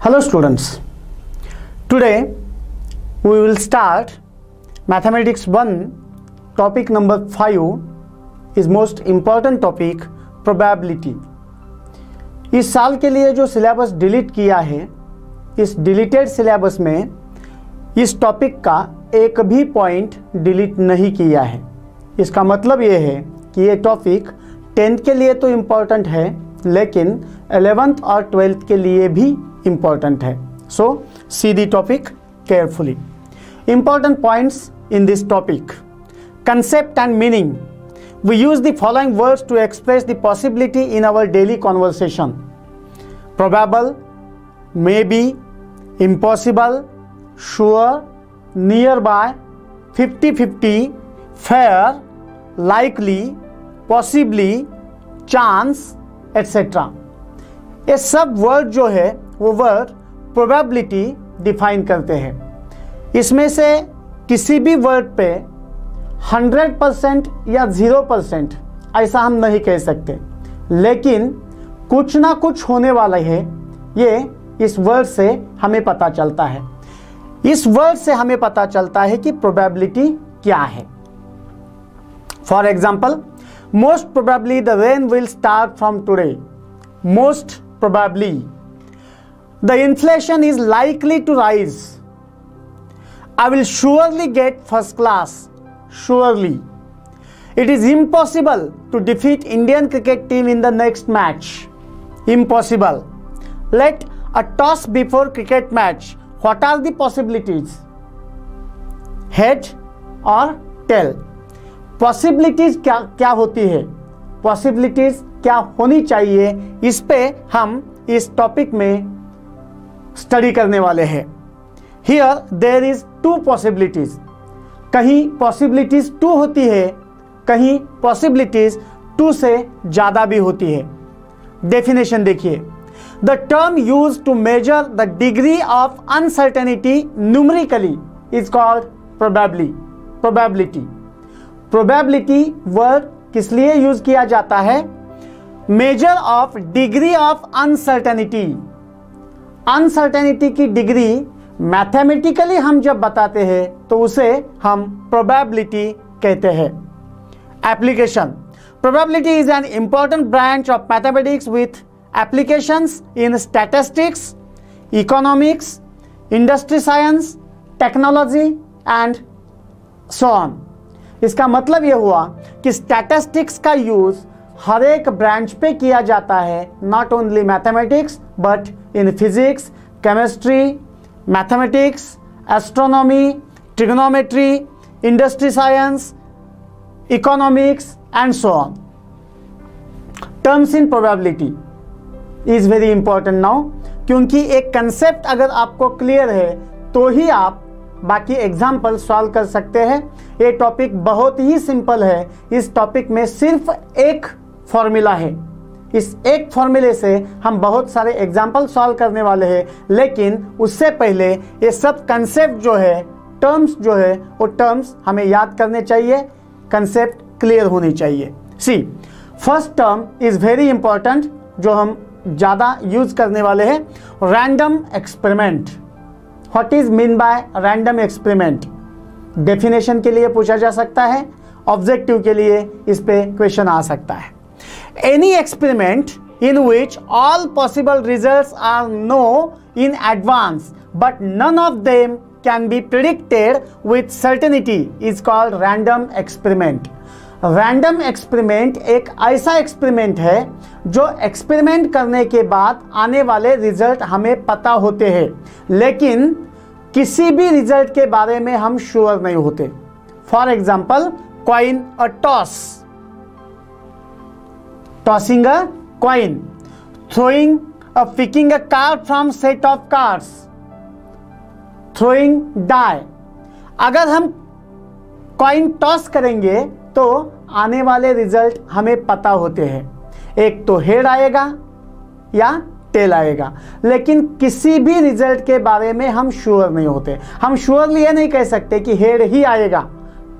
Hello students, today we will start Mathematics 1 topic number 5 is most important topic probability। इस साल के लिए जो सिलेबस डिलीट किया है, इस डिलीटेड सिलेबस में इस टॉपिक का एक भी पॉइंट डिलीट नहीं किया है। इसका मतलब ये है कि ये टॉपिक 10th के लिए तो इम्पॉर्टेंट है लेकिन 11th और 12th के लिए भी important है। So see the topic carefully. Important points in this topic. Concept and meaning. We use the following words to express the possibility in our daily conversation. Probable, maybe, impossible, sure, nearby, 50-50, fair, likely, possibly, chance, etc. ये सब word जो है वो word probability define करते हैं। इसमें से किसी भी वर्ड पे 100% या 0% ऐसा हम नहीं कह सकते, लेकिन कुछ ना कुछ होने वाला है, ये इस वर्ड से हमें पता चलता है। इस वर्ड से हमें पता चलता है कि प्रोबेबिलिटी क्या है। For example, most probably the rain will start from today. Most probably the inflation is likely to rise. I will surely get first class. Surely it is impossible to defeat Indian cricket team in the next match. Impossible. Let a toss before cricket match. What are the possibilities? Head or tail? Possibilities क्या होती है, possibilities क्या होनी चाहिए, इस पे हम इस टॉपिक में स्टडी करने वाले हैं। Here there is two possibilities. कहीं पॉसिबिलिटीज 2 होती है, कहीं पॉसिबिलिटीज 2 से ज्यादा भी होती है। डेफिनेशन देखिए, the term used to measure the degree of uncertainty numerically is called probability. Probability word किस लिए यूज किया जाता है? Measure of degree of uncertainty. Uncertainty की डिग्री मैथमेटिकली हम जब बताते हैं तो उसे हम प्रोबेबिलिटी कहते हैं। Application. Probability is an important branch of mathematics with applications in statistics, economics, industry science, technology and so on. इसका मतलब यह हुआ कि स्टैटिस्टिक्स का यूज हर एक ब्रांच पे किया जाता है, not only mathematics but in physics, chemistry, mathematics, astronomy, trigonometry, industry science, economics and so on. Terms in probability is very important now, क्योंकि एक कंसेप्ट अगर आपको क्लियर है तो ही आप बाकी एग्जाम्पल सॉल्व कर सकते हैं। ये टॉपिक बहुत ही सिंपल है। इस टॉपिक में सिर्फ एक फॉर्मूला है, इस एक फॉर्मूले से हम बहुत सारे एग्जाम्पल सॉल्व करने वाले हैं, लेकिन उससे पहले ये सब कंसेप्ट जो है, टर्म्स जो है, वो टर्म्स हमें याद करने चाहिए, कंसेप्ट क्लियर होनी चाहिए। See, first term is very important जो हम ज़्यादा यूज करने वाले हैं, random experiment. What is mean by random experiment? Definition के लिए पूछा जा सकता है, ऑब्जेक्टिव के लिए इस पे क्वेश्चन आ सकता है। Any experiment in which all possible results are known in advance but none of them can be predicted with certainty is called random experiment. Random experiment एक ऐसा एक्सपेरिमेंट है जो एक्सपेरिमेंट करने के बाद आने वाले रिजल्ट हमें पता होते हैं, लेकिन किसी भी रिजल्ट के बारे में हम श्योर नहीं होते। For example, coin a toss, tossing a coin, throwing a picking a card from set of cards, throwing die. अगर हम कॉइन टॉस करेंगे तो आने वाले रिजल्ट हमें पता होते हैं, एक तो हेड आएगा या टेल आएगा, लेकिन किसी भी रिजल्ट के बारे में हम श्योर नहीं होते। हम श्योरली ये नहीं कह सकते कि हेड ही आएगा,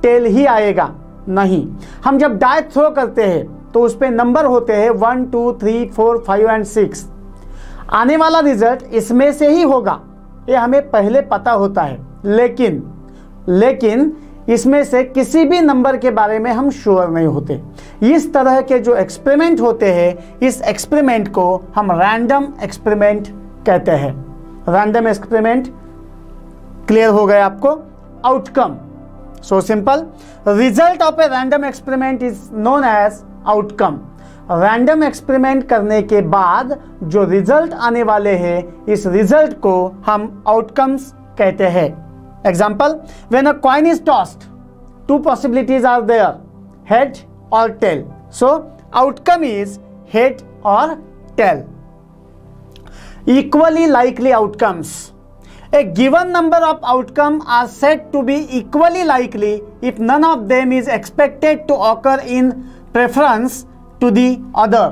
टेल ही आएगा, नहीं। हम जब डाई थ्रो करते हैं तो उस पे नंबर होते हैं 1 2 3 4 5 एंड 6। आने वाला रिजल्ट इसमें से ही होगा, ये हमें पहले पता होता है, लेकिन इसमें से किसी भी नंबर के बारे में हम श्योर नहीं होते। इस तरह के जो एक्सपेरिमेंट होते हैं, इस एक्सपेरिमेंट को हम रैंडम एक्सपेरिमेंट कहते हैं। रैंडम एक्सपेरिमेंट क्लियर हो गया आपको? Outcome, so simple, result of a random experiment is known as outcome. Random experiment करने के बाद जो रिजल्ट आने वाले हैं, इस रिजल्ट को हम आउटकम्स कहते हैं। Example, when a coin is tossed, two possibilities are there, head और tail, so outcome is head और tail. Equally likely outcomes. A given number of outcomes are said to be equally likely if none of them is expected to occur in preference to the other.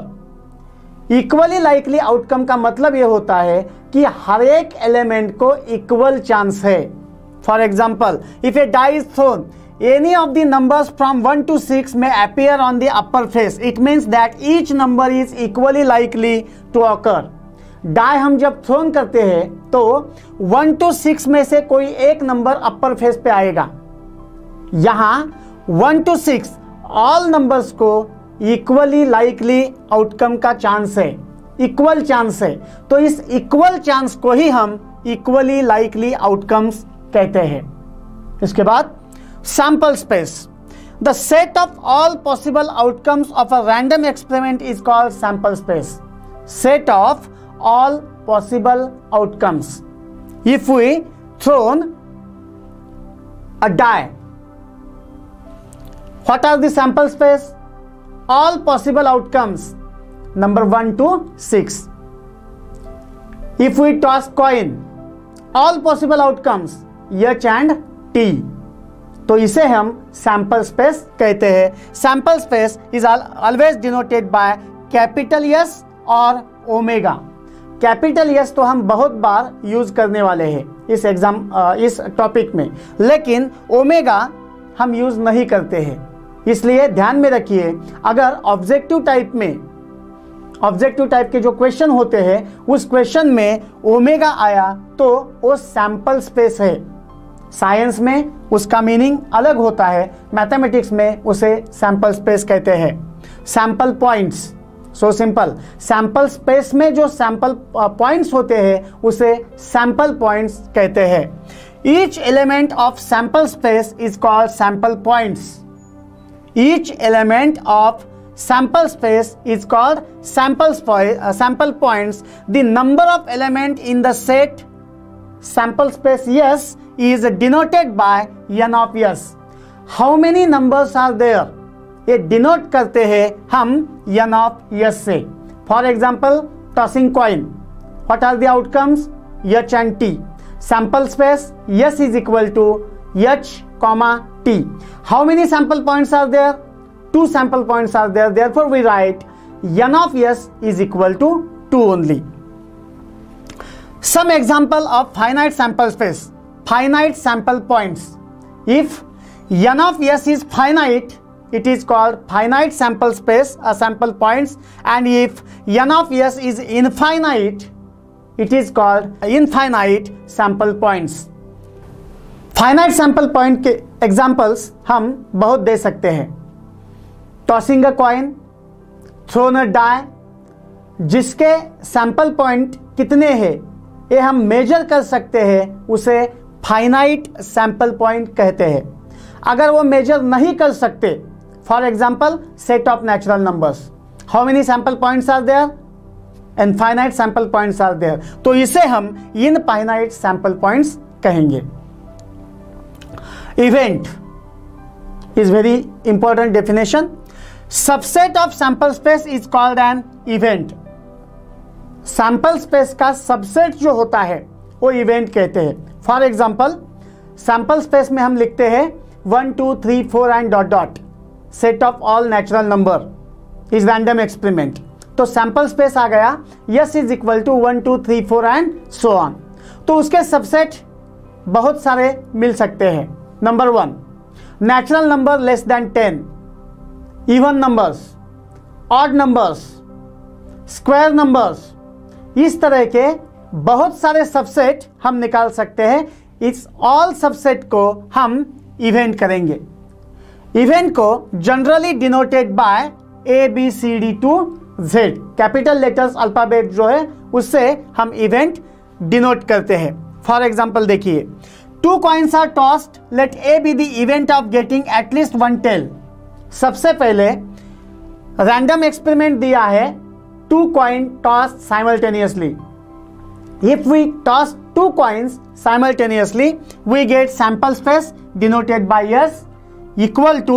Equally likely outcome का मतलब ये होता है कि हर एक element को equal chance है। For example, if a die is thrown, any of the numbers from 1 to 6 may appear on the upper face. It means that each number is equally likely to occur. Die हम जब throne करते हैं तो 1 to 6 में से कोई एक number अपर face पे आएगा। यहां 1 to 6 ऑल नंबर्स को इक्वली लाइकली आउटकम का चांस है, इक्वल चांस है। तो इस इक्वल चांस को ही हम इक्वली लाइकली आउटकम्स कहते हैं। इसके बाद sample space. The set of all possible outcomes of a random experiment is called sample space. Set of all possible outcomes. If we thrown a die, what are the sample space? All possible outcomes, number 1 to 6. If we toss coin, all possible outcomes, H and T. तो इसे हम sample space कहते हैं। Sample space is always denoted by capital S और omega. Capital S तो हम बहुत बार use करने वाले हैं इस टॉपिक में, लेकिन ओमेगा हम यूज नहीं करते हैं। इसलिए ध्यान में रखिए, अगर ऑब्जेक्टिव टाइप के जो क्वेश्चन होते हैं, उस क्वेश्चन में ओमेगा आया तो वो सैंपल स्पेस है। साइंस में उसका मीनिंग अलग होता है, मैथमेटिक्स में उसे सैंपल स्पेस कहते हैं। Sample points, so simple, sample space में जो सैंपल पॉइंट्स होते हैं उसे सैंपल पॉइंट्स कहते हैं। Each element of sample space is called sample points. Each element of sample space is called sample points. The number of element in the set sample space S is denoted by n of S. How many numbers are there, ये denote करते हैं हम n of S से। For example, tossing coin, what are the outcomes? H and T. Sample space S is equal to H, T. How many sample points are there? 2 sample points are there, therefore we write n of s is equal to 2 only. Some example of finite sample space, finite sample points. If n of s is finite, it is called finite sample space, sample points, and if n of s is infinite, it is called infinite sample points. Finite sample point के examples हम बहुत दे सकते हैं। Tossing a coin, thrown a die, जिसके sample point कितने हैं ये हम मेजर कर सकते हैं, उसे फाइनाइट सैंपल पॉइंट कहते हैं। अगर वो मेजर नहीं कर सकते, for example set of natural numbers, how many sample points are there? Infinite sample points are there, तो इसे हम इनफाइनाइट सैंपल पॉइंट्स कहेंगे। Event is very important definition. Subset of sample space is called an event. सैंपल स्पेस का subset जो होता है वो इवेंट कहते हैं। फॉर एग्जाम्पल, सैंपल स्पेस में हम लिखते हैं 1 2 3 4 and dot dot, set of all natural number is random experiment. तो सैंपल स्पेस आ गया S is equal to 1 2 3 4 and so on. तो उसके सबसेट बहुत सारे मिल सकते हैं। Number 1, natural number less than 10, even numbers, odd numbers, square numbers, इस तरह के बहुत सारे सबसेट हम निकाल सकते हैं। इस ऑल सबसेट को हम इवेंट करेंगे। इवेंट को generally denoted by ABCD to Z, capital letters alphabet जो है उससे हम इवेंट डिनोट करते हैं। फॉर एग्जाम्पल देखिए, 2 coins are tossed, let A be the event of getting at least 1 tail। सबसे पहले रैंडम एक्सपेरिमेंट दिया है 2 coin tossed simultaneously। If we toss 2 coins simultaneously, we get sample space denoted by S equal to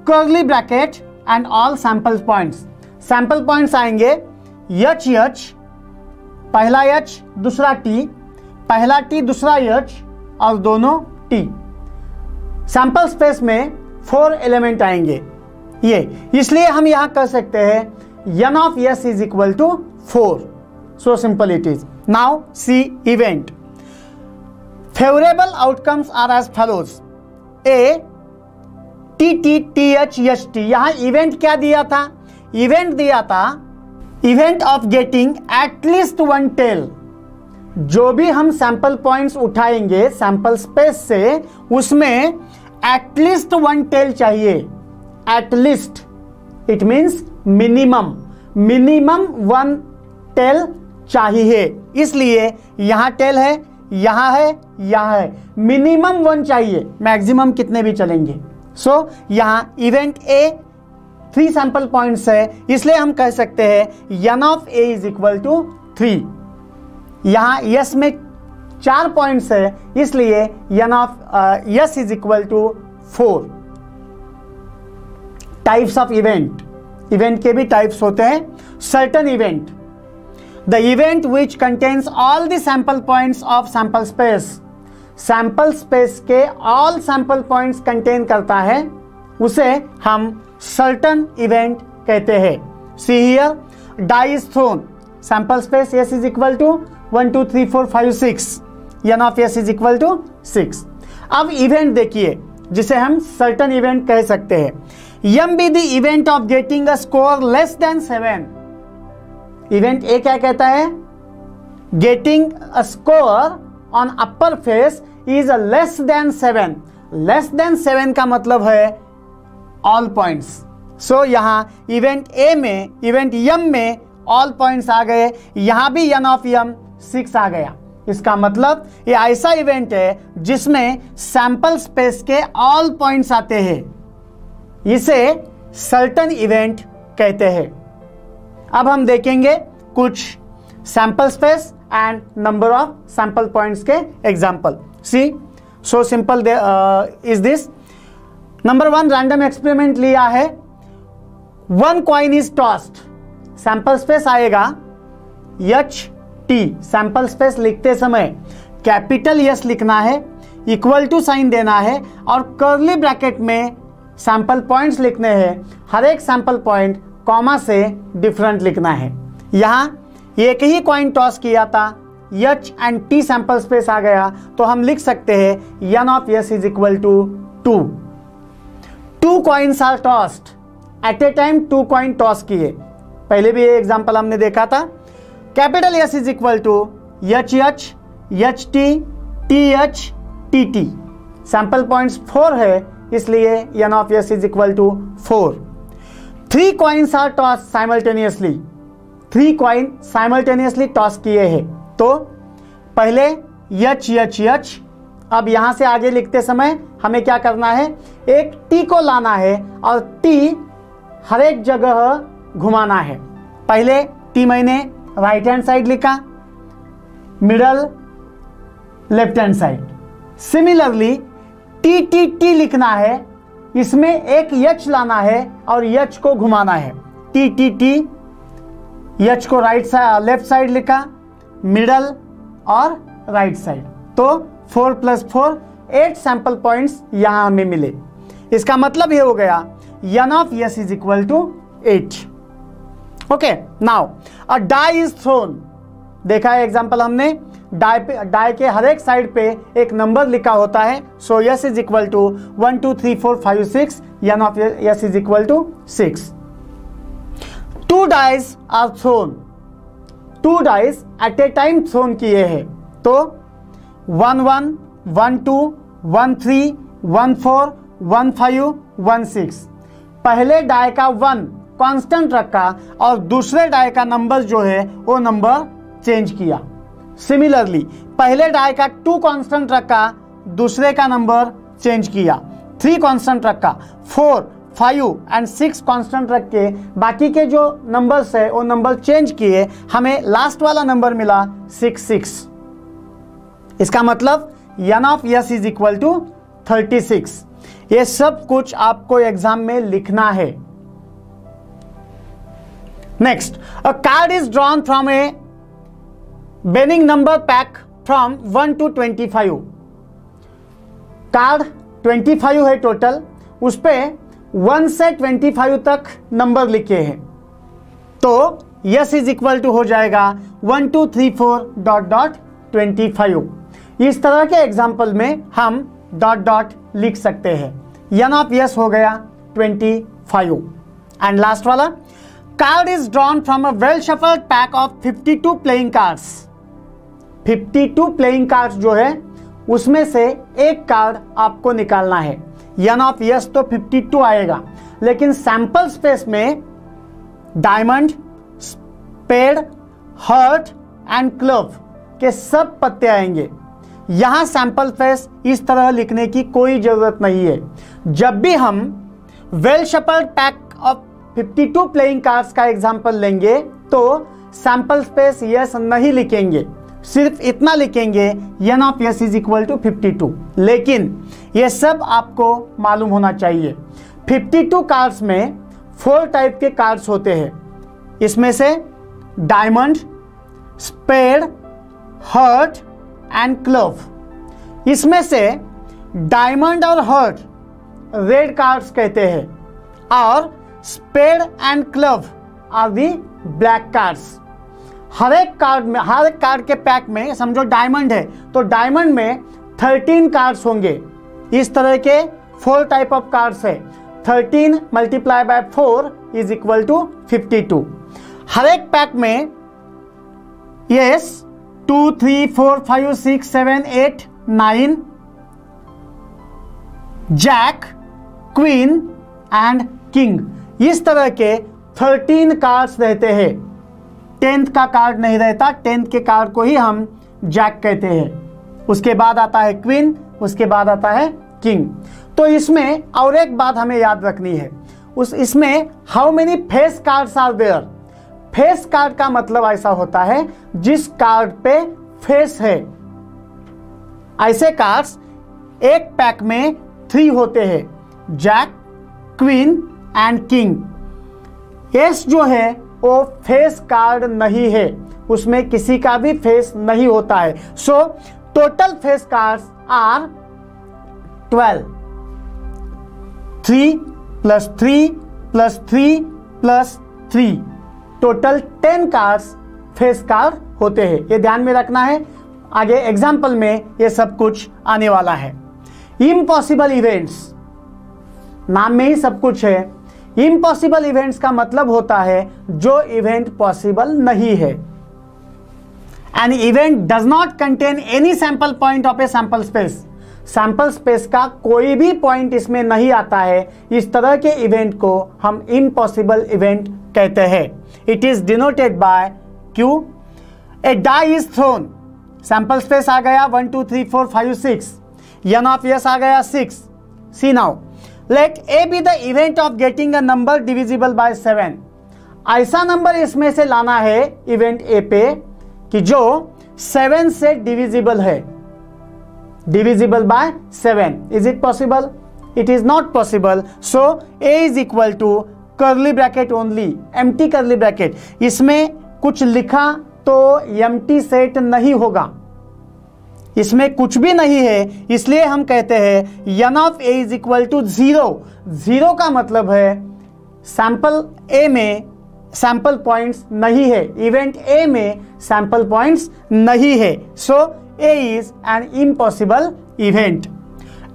curly bracket and all sample points। sample points आएंगे H, पहला H दूसरा T, पहला T दूसरा H और दोनों T। Sample space में 4 element आएंगे ये, इसलिए हम यहां कर सकते हैं n of S is equal to 4। so simple it is। now see event। favorable outcomes are as follows। A TTTHHT, यहां इवेंट क्या दिया था? इवेंट दिया था event of getting at least 1 tail. जो भी हम सैंपल पॉइंट्स उठाएंगे सैंपल स्पेस से, उसमें एटलीस्ट 1 टेल चाहिए। At least it means minimum 1 tail चाहिए। इसलिए यहां टेल है, यहां है, यहां है, मिनिमम 1 चाहिए, मैक्सिमम कितने भी चलेंगे। सो यहां इवेंट ए 3 सैंपल पॉइंट्स है, इसलिए हम कह सकते हैं n of A is equal to 3। यहां S में 4 पॉइंट्स है, इसलिए n of S is equal to 4। Types of event, event के भी टाइप्स होते हैं। Certain event, the event which contains all the sample points of sample space. Sample space के all sample points contain करता है, उसे हम सर्टन इवेंट कहते हैं। See here, die is thrown, sample space S is equal to 1 2 3 4 5 6, n of S is equal to 6। अब event देखिए जिसे हम सर्टन इवेंट कह सकते हैं। M be the event of getting a score less than 7। Event A क्या कहता है? Getting a score on upper face is less than 7। Less than 7 का मतलब है ऑल पॉइंट्स। सो यहां इवेंट ए में, इवेंट M में ऑल पॉइंट्स आ गए, यहां भी n of M 6 आ गया। इसका मतलब ये ऐसा इवेंट है जिसमें सैंपल स्पेस के ऑल पॉइंट्स आते हैं, इसे सर्टन इवेंट कहते हैं। अब हम देखेंगे कुछ sample space and number of sample points के example. See, so simple is this. Number 1, random experiment लिया है। 1 coin is tossed, sample space आएगा HT। सैंपल स्पेस लिखते समय कैपिटल S लिखना है, इक्वल टू साइन देना है और कर्ली ब्रैकेट में सैंपल पॉइंट्स लिखने हैं। हर एक सैंपल पॉइंट कॉमा से डिफरेंट लिखना है। यहां एक ही कॉइन टॉस किया था, H and T sample space आ गया, तो हम लिख सकते हैं n of S is equal to 2। 2 coins are tossed, at a time 2 coin toss किए। पहले भी ये एग्जांपल हमने देखा था। Capital S is equal to HH, HT, TH, TT। Sample points 4 है, इसलिए n of S is equal to 4। 3 coins are tossed simultaneously। 3 coin simultaneously toss किए हैं, तो पहले H। अब यहां से आगे लिखते समय हमें क्या करना है? एक T को लाना है और T हर एक जगह घुमाना है। पहले T मैंने राइट हैंड साइड लिखा, middle left hand side. Similarly TTT लिखना है, इसमें एक H लाना है और H को घुमाना है। TTT, H को लेफ्ट साइड लिखा, मिडल और राइट साइड, तो 4 + 4 8 सैंपल पॉइंट्स यहां हमें मिले। इसका मतलब ये हो गया n of S is equal to 8। Okay, now a die is thrown. देखा है एग्जांपल हमने, डाई के हर एक साइड पे एक नंबर लिखा होता है। सो S is equal to 1 2 3 4 5 6, n of S is equal to 6। 2 dice are thrown। 2 dice at a time thrown किए हैं, तो 1 1 1 2 1 3 1 4 1 5 1 6, पहले डाई का 1 कांस्टेंट रखा और दूसरे डाई का नंबर जो है वो नंबर चेंज किया। सिमिलरली पहले डाई का 2 कांस्टेंट रखा, दूसरे का नंबर चेंज किया। 3 कांस्टेंट रखा, 4 5 एंड 6 कांस्टेंट रख के बाकी के जो नंबर्स है वो नंबर चेंज किए, हमें लास्ट वाला नंबर मिला 66। इसका मतलब n of s is equal to 36। ये सब कुछ आपको एग्जाम में लिखना है। Next, a card is drawn from a bearing number pack from 1 to 25। Card 25 है टोटल, उस पे 1 से 25 तक नंबर लिखे हैं, तो यस इज इक्वल टू हो जाएगा 1 2 3 4 डॉट डॉट 25। इस तरह के एग्जाम्पल में हम डॉट डॉट लिख सकते हैं। n ऑफ यस हो गया 25। एंड लास्ट वाला, card is drawn from a well shuffled pack of 52 playing cards. 52 playing cards जो है उसमें से एक कार्ड आपको निकालना है। n ऑफ यस तो 52 आएगा, लेकिन सैंपल स्पेस में diamond, spade, heart and club के सब पत्ते आएंगे। यहां सैंपल स्पेस इस तरह लिखने की कोई जरूरत नहीं है। जब भी हम well shuffled pack of 52 playing cards का एग्जांपल लेंगे तो सैंपल स्पेस यस नहीं लिखेंगे, सिर्फ इतना लिखेंगे n of s is equal to 52। लेकिन ये सब आपको मालूम होना चाहिए। 52 कार्ड्स में 4 टाइप के कार्ड्स होते हैं। इसमें से diamond, spade, heart and club. इसमें से डायमंड और हार्ट रेड कार्ड्स कहते हैं और spade and club are the black cards. हर एक कार्ड के पैक में समझो डायमंड है तो डायमंड में 13 कार्ड्स होंगे। इस तरह के 4 टाइप ऑफ कार्ड्स है। 13 multiply by 4 is equal to 52। हर एक पैक में ace 2 3 4 5 6 7 8 9 jack, queen and king, इस तरह के 13 कार्ड्स रहते हैं। 10th का कार्ड नहीं रहता, 10th के कार्ड को ही हम जैक कहते हैं। उसके बाद आता है क्वीन, उसके बाद आता है किंग। तो इसमें और एक बात हमें याद रखनी है, इसमें how many face cards are there. Face card का मतलब ऐसा होता है जिस कार्ड पे फेस है। ऐसे कार्ड्स एक पैक में 3 होते हैं, jack, queen and king. Ace जो है वो फेस कार्ड नहीं है, उसमें किसी का भी फेस नहीं होता है। So total face cards are 12। 3 + 3 + 3 + 3 total 10 cards face card होते हैं। ये ध्यान में रखना है, आगे एग्जाम्पल में ये सब कुछ आने वाला है। इम्पॉसिबल इवेंट्स, नाम में ही सब कुछ है। इम्पॉसिबल इवेंट्स का मतलब होता है जो इवेंट पॉसिबल नहीं है। An event does not contain any sample point of a sample space. Sample स्पेस का कोई भी पॉइंट इसमें नहीं आता है। इस तरह के इवेंट को हम इम्पॉसिबल इवेंट कहते हैं। It is denoted by Q। A die is thrown, sample space आ गया 1 2 3 4 5 6, n ऑफ s आ गया 6। See now, let a be the event of getting a number divisible by 7। ऐसा नंबर इसमें से लाना है इवेंट a पे कि जो 7 से डिविजिबल है, divisible by 7। Is it possible? It is not possible. So a is equal to curly bracket only, empty curly bracket. इसमें कुछ लिखा तो एम्प्टी सेट नहीं होगा, इसमें कुछ भी नहीं है, इसलिए हम कहते हैं n of a is equal to 0। 0 का मतलब है सैंपल a में सैंपल पॉइंट्स नहीं है, इवेंट a में सैंपल पॉइंट्स नहीं है। So a is an impossible event.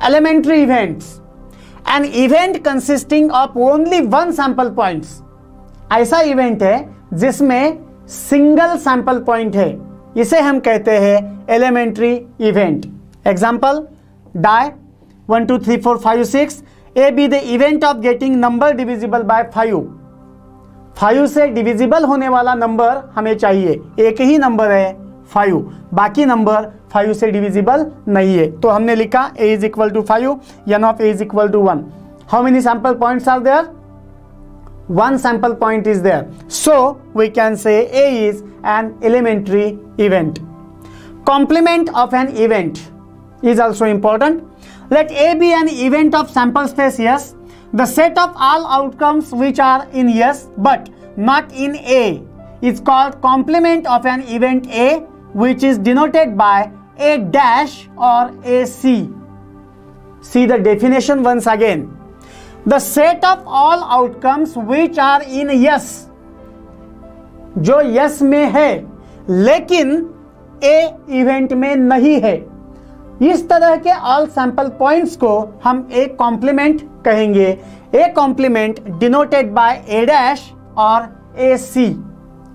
Elementary events, an event consisting of only 1 sample points. ऐसा इवेंट है जिसमें सिंगल सैंपल पॉइंट है, इसे हम कहते हैं elementary event. Example, die 1 2 3 4 5 6, A be the event of getting number divisible by 5। 5 से divisible होने वाला नंबर हमें चाहिए, एक ही नंबर है 5, बाकी नंबर 5 से डिविजिबल नहीं है। तो हमने लिखा a is equal to 5, n of a is equal to 1। How many sample points are there? 1 sample point is there. So we can say A is an elementary event. Complement of an event is also important. Let A be an event of sample space yes. The set of all outcomes which are in yes but not in A is called complement of an event A, which is denoted by A dash or AC. See the definition once again. The set of all outcomes which are in yes, जो yes में है लेकिन A event में नहीं है, इस तरह के ऑल सैंपल पॉइंट्स को हम A कॉम्प्लीमेंट कहेंगे। A complement denoted by A dash और AC,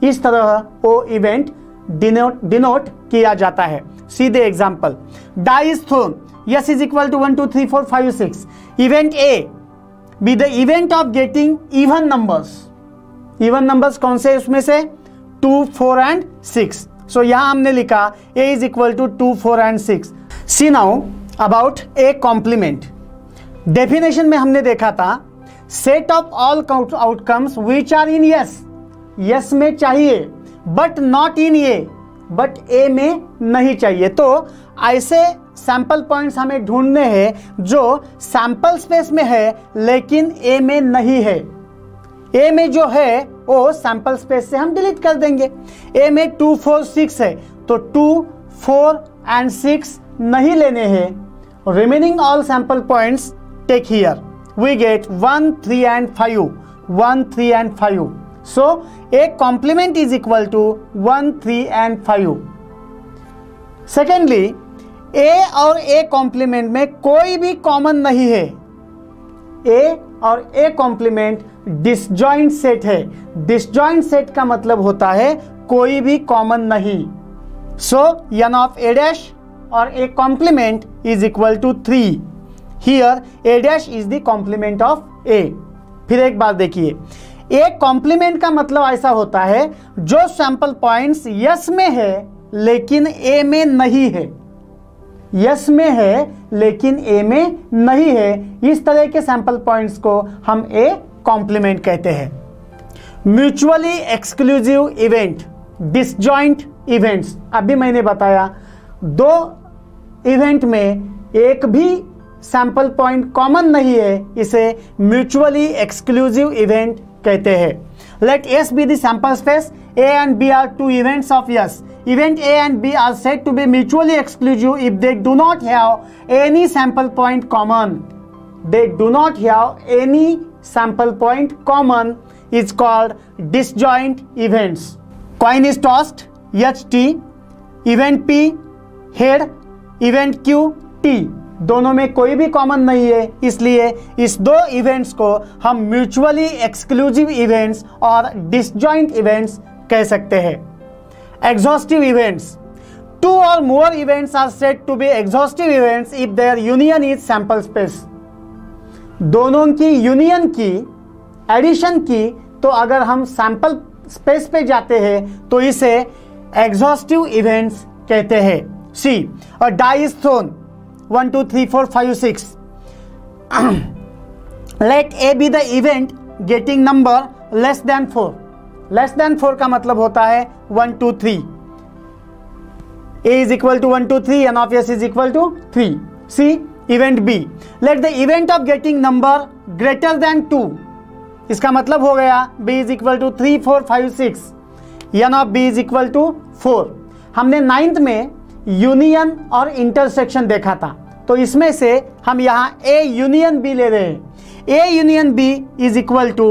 इस तरह वो इवेंट डिनोट किया जाता है। See the example, die is thrown, yes is equal to 1 2 3 4 5 6, event A be the event of getting even numbers. Even numbers कौन से उसमें से? 2 4 and 6. So यहाँ हमने लिखा A is equal to 2 4 and 6. See now about A complement. Definition में हमने देखा था set of all outcomes which are in yes. Yes में चाहिए but not in A, but A में नहीं चाहिए। तो ऐसे सैंपल पॉइंट्स हमें ढूंढने हैं जो सैंपल स्पेस में है लेकिन A में नहीं है। A में जो है वो सैंपल स्पेस से हम डिलीट कर देंगे। A में 2 4 6 है तो 2 4 and 6 नहीं लेने हैं। Remaining all sample points take here, we get 1 3 and 5, 1 3 and 5. So A complement is equal to 1 3 and 5. Secondly, A और A कॉम्प्लीमेंट में कोई भी कॉमन नहीं है। A और A कॉम्प्लीमेंट डिसजॉइंट सेट है। डिसजॉइंट सेट का मतलब होता है कोई भी कॉमन नहीं। So n of A dash और A complement is equal to 3। Here A dash is the complement of A। फिर एक बार देखिए, A कॉम्प्लीमेंट का मतलब ऐसा होता है जो सैंपल पॉइंट्स यस में है लेकिन A में नहीं है। यस में है लेकिन A में नहीं है, इस तरह के सैंपल पॉइंट्स को हम A कॉम्प्लीमेंट कहते हैं। Mutually exclusive event, disjoint events, अभी मैंने बताया दो इवेंट में एक भी सैंपल पॉइंट कॉमन नहीं है, इसे म्यूचुअली एक्सक्लूसिव इवेंट कहते हैं। Let S be the sample space. A and B are two events of yes. Event A and B are said to be mutually exclusive if they do not have any sample point common. They do not have any sample point common is called disjoint events. Coin is tossed, HT, event P, head, event Q, T. दोनों में कोई भी common नहीं है, इसलिए इस दो events को हम म्यूचुअली एक्सक्लूसिव इवेंट्स और डिसजॉइंट इवेंट्स कह सकते हैं। Exhaustive events, 2 or more events are said to be exhaustive events if their union is sample space. दोनों की यूनियन की, एडिशन की, तो अगर हम सैंपल स्पेस पे जाते हैं तो इसे एग्जॉस्टिव इवेंट्स कहते हैं। सी, और die is throne 1 2 3 4 5 6. Let A be the event getting number less than 4. Less than 4 का मतलब होता है 1 2 3. A is equal to 1 2 3 and of S is equal to 3. C, event B. Let the event of getting number greater than 2. इसका मतलब हो गया B is equal to 3 4 5 6. n of B is equal to 4. हमने 9th में union और intersection देखा था, तो इसमें से हम यहाँ A यूनियन B ले रहे हैं। A union B is equal to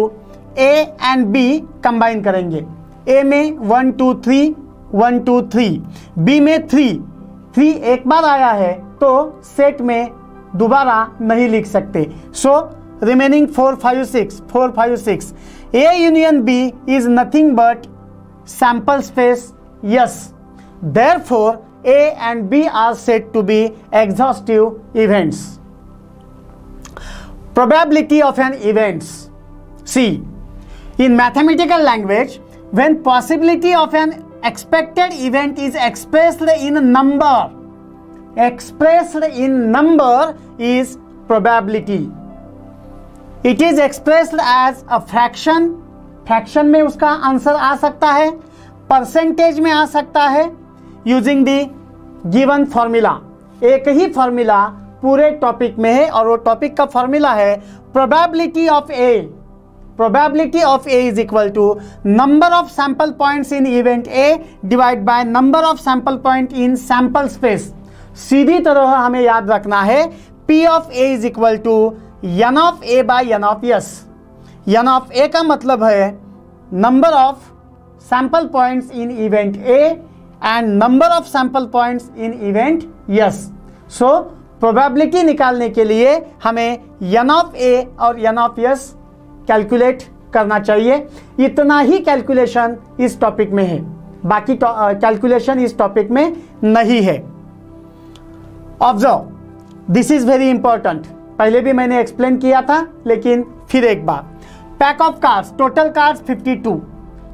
A and B combine करेंगे। A में 1 2 3 1 2 3, B में 3 एक बार आया है तो सेट में दोबारा नहीं लिख सकते। So remaining 4 5 6 4 5 6, A union B is nothing but sample space? Yes. Therefore, A and B are said to be exhaustive events. Probability of an event. See, in mathematical language, when possibility of an expected event is expressed in number is probability. It is expressed as a fraction. Fraction में उसका answer आ सकता है, percentage में आ सकता है, using the given formula. एक ही formula पूरे topic में है और वो टॉपिक का फॉर्मूला है probability of A. Probability of A is equal to number of sample points in event A divide by number of sample point in sample space. सीधी तरह हमें याद रखना है P of A is equal to n of A by n of S. n of A का मतलब है number of sample points in event A and number of sample points in event S. So probability निकालने के लिए हमें n of A और n of S calculate करना चाहिए. इतना ही कैलकुलेशन इस टॉपिक में है, बाकी कैलकुलेशन इस टॉपिक में नहीं है. Observe, this is very important. पहले भी मैंने एक्सप्लेन किया था, लेकिन फिर एक बार. Pack of cards, total cards 52.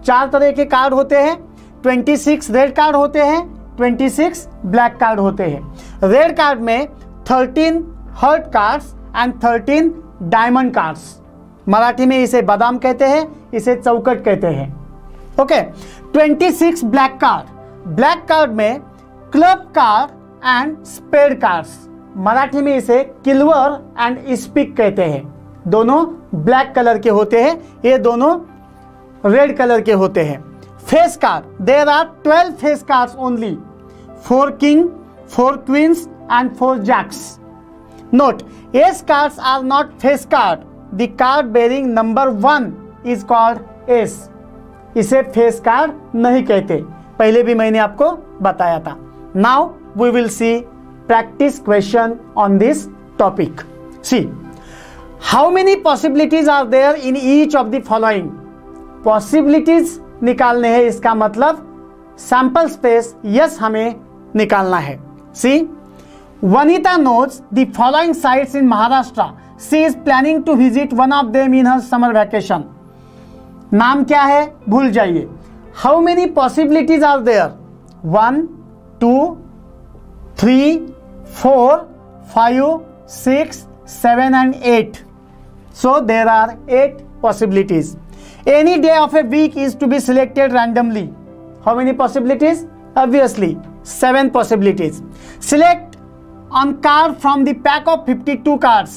4 तरह के कार्ड होते हैं. 26 रेड कार्ड होते हैं, 26 ब्लैक कार्ड होते हैं. रेड कार्ड में 13 heart cards and 13 diamond cards. Marathi में इसे बादाम कहते हैं, इसे चौकट कहते हैं. Okay. 26 black card. Black card में club card and spade cards. Marathi में इसे किल्वर एंड स्पिक कहते हैं. दोनों ब्लैक कलर के होते हैं, ये दोनों रेड कलर के होते हैं. Face card, there are 12 face cards only. 4 king, 4 queens and 4 jacks. Note, ace cards are not face card. The card bearing number 1 is called ace. इसे फेस कार्ड नहीं कहते, पहले भी मैंने आपको बताया था. Now we will see practice question on this topic. See, how many possibilities are there in each of the following? Possibilities निकालने हैं, इसका मतलब sample space yes हमें निकालना है. See, Vanita knows the following sites in Maharashtra. She is planning to visit one of them in her summer vacation. नाम क्या है भूल जाइए. How many possibilities are there? 1, 2, 3, 4, 5, 6, 7 and 8. So there are 8 possibilities. Any day of a week is to be selected randomly. How many possibilities? Obviously 7 possibilities. Select on card from the pack of 52 cards.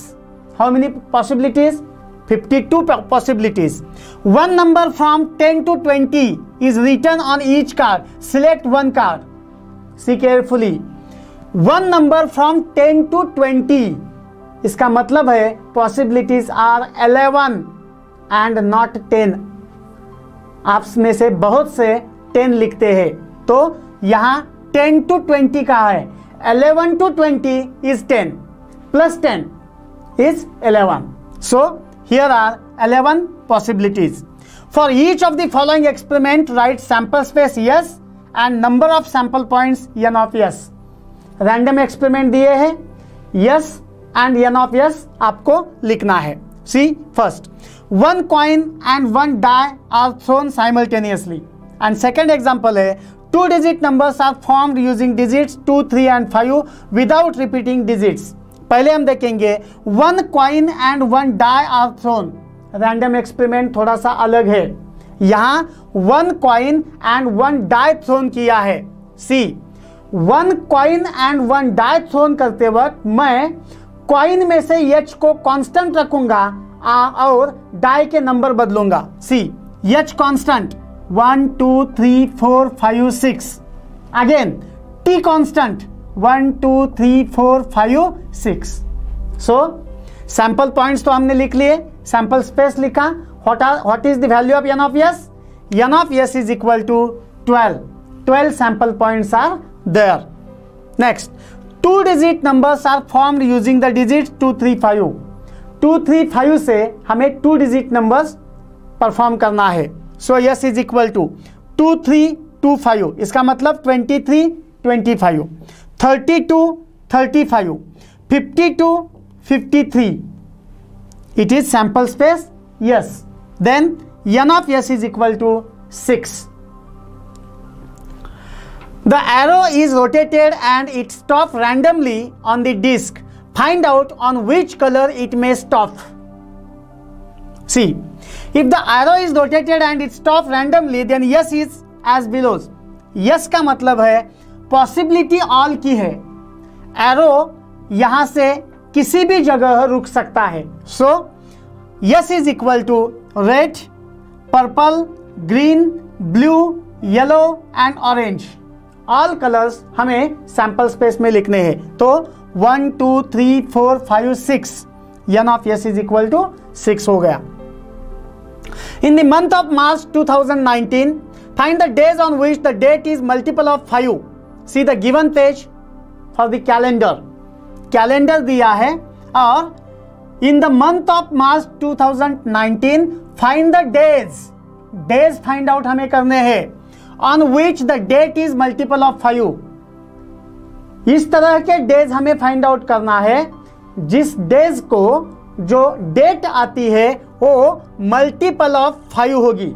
How many possibilities? 52 possibilities. One number from 10 to 20 is written on each card. Select one card. See carefully. One number from 10 to 20, इसका मतलब है possibilities are 11 and not 10. आप में से बहुत से 10 लिखते हैं, तो यहाँ 10 to 20 का है. 11 to 20 is 10 plus 10 is 11. So here are 11 possibilities. For each of the following experiment, write sample space yes and number of sample points n of s. Random experiment दिए हैं, yes and n of s आपको लिखना है. See first, 1 coin and 1 die are thrown simultaneously. And second example है 2 digit numbers are formed using digits 2, 3 and 5 without repeating digits. पहले हम देखेंगे 1 coin and 1 die are thrown. Random experiment थोड़ा सा अलग है. यहाँ 1 कॉइन एंड 1 डाई थ्रोन किया है. सी, 1 कॉइन एंड 1 डाई थ्रोन करते वक्त मैं कॉइन में से एच को कांस्टेंट रखूंगा और डाई के नंबर बदलूंगा. See, H constant 1, 2, 3, 4, 5, 6. Again T constant 1, 2, 3, 4, 5, 6. So sample points तो हमने लिख लिए, सैंपल स्पेस लिखा. What is the value of n of s? n of s is equal to 12. 12 sample points are there. Next, 2 digit numbers are formed using the digits 2, 3, 5. 2, 3, 5 से हमें 2 digit numbers perform करना है. So s is equal to 2 3 2 5, इसका मतलब 23 25, 32 35, 52 53. It is sample space? Yes. Then n of s is equal to 6. The arrow is rotated and it stops randomly on the disc. Find out on which color it may stop. See, if the arrow is rotated and it stops randomly, then yes is as below. Yes का मतलब है possibility all की है, arrow यहां से किसी भी जगह रुक सकता है. So S is equal to red, purple, green, blue, yellow and orange. All colours हमें सैंपल स्पेस में लिखने हैं. तो 1 2 3 4 5 6, n of s is equal to 6 हो गया. In the month of March 2019, find the days on which the date is multiple of 5. See the given page for the calendar. Calendar दिया है और in the month of March 2019 find the days find out हमें करने हैं. On which the date is multiple of 5. इस तरह के days हमें फाइंड आउट करना है जिस डेज को जो डेट आती है वो मल्टीपल ऑफ 5 होगी.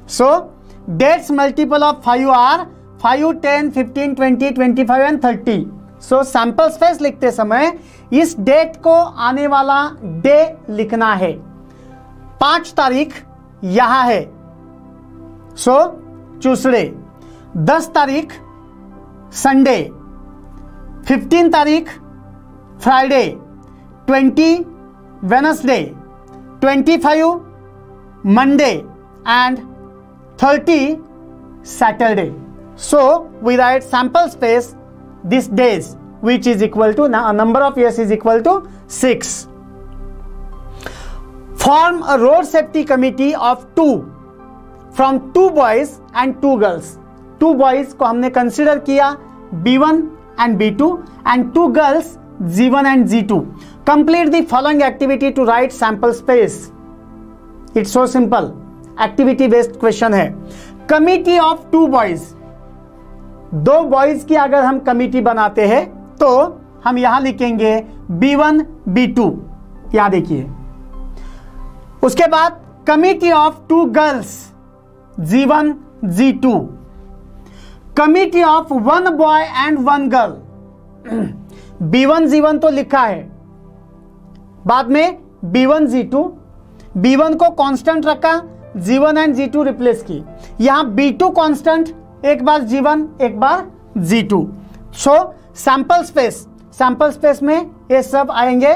So dates multiple of 5 are 5 10 15 20 25 and 30. So sample space लिखते समय इस डेट को आने वाला डे लिखना है. 5 तारीख यहां है, सो ट्यूसडे. 10 तारीख संडे, 15 तारीख Friday, 20 Wednesday, 25 Monday and 30 Saturday. So we write sample space this days which is equal to number of s is equal to 6. Form a road safety committee of 2 from 2 boys and 2 girls. 2 boys को हमने consider किया B1 and B2 and 2 girls G1 and G2. Complete the following activity to write sample space. It's so simple. Activity based question है. Committee of 2 boys. 2 boys की अगर हम committee बनाते हैं तो हम यहां लिखेंगे B1 B2. यहां देखिए. उसके बाद committee of 2 girls G1 G2. Committee of 1 boy and 1 girl. B1 G1 तो लिखा है, बाद में B1 G2. B1 को कांस्टेंट रखा, G1 एंड G2 रिप्लेस की. यहां B2 कांस्टेंट, एक बार G1 एक बार G2. सो सैंपल स्पेस में ये सब आएंगे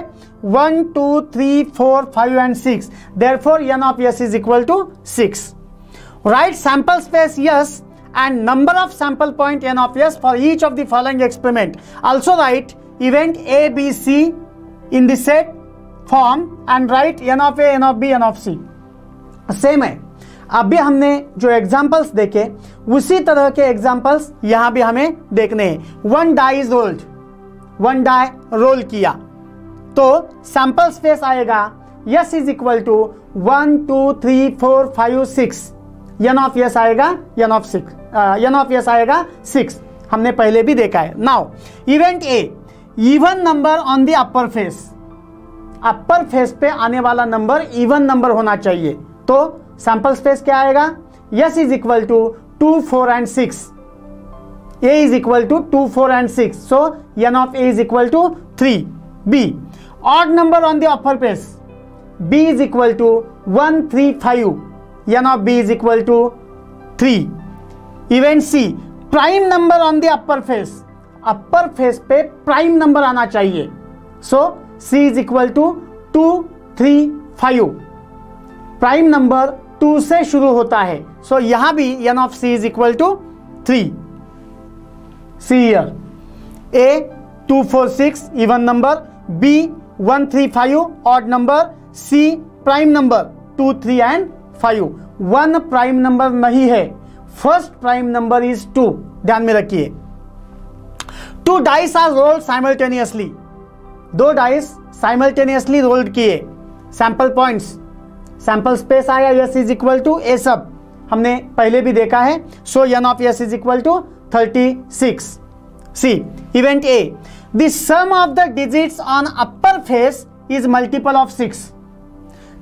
1 2 3 4 5 and 6. Therefore n of s is equal to 6. Write sample space yes and number of sample point n of s for each of the following experiment. Also write event A, B, C in the set form and write n of A, n of B, n of C. Same है. अभी हमने जो examples देखे उसी तरह के examples यहां भी हमें देखने हैं. 1 die is rolled, 1 die roll किया तो सैंपल स्पेस आएगा S is equal to 1 2 3 4 5 6. n of S आएगा n ऑफ यस आएगा 6. हमने पहले भी देखा है. Now event A, even number on the upper face. Upper face पे आने वाला नंबर इवन नंबर होना चाहिए. तो सैंपल स्पेस क्या आएगा? S is equal to 2 4 and 6. A is equal to 2 4 and 6. So n of A is equal to 3. B, odd number on the upper face. B is equal to 1 3 5. n of B is equal to 3. Event C, prime number on the upper face. Upper face पे prime number आना चाहिए. सो C is equal to 2 3 5. Prime number 2 से शुरू होता है. सो यहां भी n of C is equal to 3. See here, A 2 4 6 even number, B 1 3 5 odd number, C prime number 2 3 and 5. 1 prime number नहीं है, फर्स्ट प्राइम नंबर इज 2. ध्यान में रखिए. 2 dice are rolled simultaneously. 2 dice simultaneously rolled किए. Sample points, sample space आया S is equal to ए सब. हमने पहले भी देखा है। So n of s is equal to 36। See event A, the sum of the digits on upper face is multiple of 6।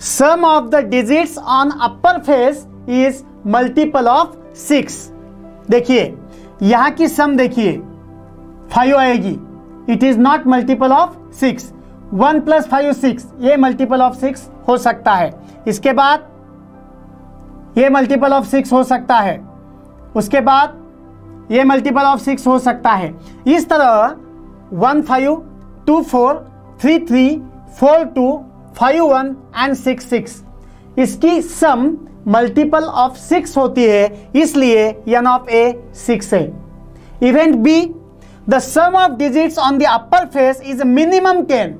Sum of the digits on upper face is multiple of 6। देखिए यहां की sum देखिए 5 आएगी, it is not multiple of 6। 1 + 5 6, ये multiple of 6 हो सकता है। इसके बाद ये मल्टीपल ऑफ 6 हो सकता है, उसके बाद ये मल्टीपल ऑफ 6 हो सकता है। इस तरह 1 5 2 4 3 3 4 2 5 1 एंड 6 6, इसकी सम मल्टीपल ऑफ 6 होती है, इसलिए n ऑफ a 6 है। Event B, the sum of digits on the upper face is minimum 10।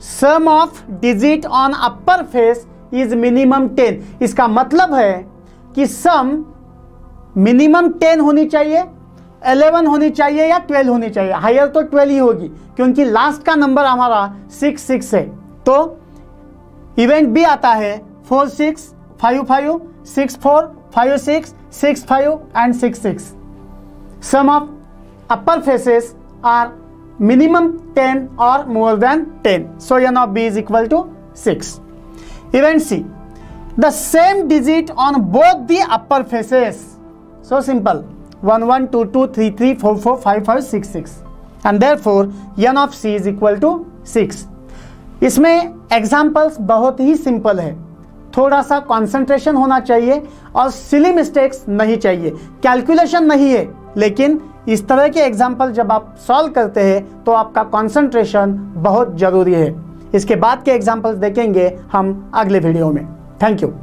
Sum of digit on upper face is minimum 10। इसका मतलब है कि सम मिनिमम 10 होनी चाहिए, 11 होनी चाहिए या 12 होनी चाहिए। हायर तो 12 ही होगी क्योंकि लास्ट का नंबर हमारा 6 6 है। तो इवेंट बी आता है 4 6 5 5 6 4 5 6 6 5 and 6 6। Sum of upper faces are minimum 10 or more than 10. So n of b is equal to 6. Event C, the same digit on both the upper faces. So simple, 1 1 2 2 3 3 4 4 5 5 6 6, and therefore n of c is equal to 6. इसमें examples बहुत ही simple है, थोड़ा सा concentration होना चाहिए और silly mistakes नहीं चाहिए। कैलकुलेशन नहीं है, लेकिन इस तरह के एग्जाम्पल जब आप सॉल्व करते हैं तो आपका कंसंट्रेशन बहुत जरूरी है। इसके बाद के एग्जाम्पल्स देखेंगे हम अगले वीडियो में। Thank you.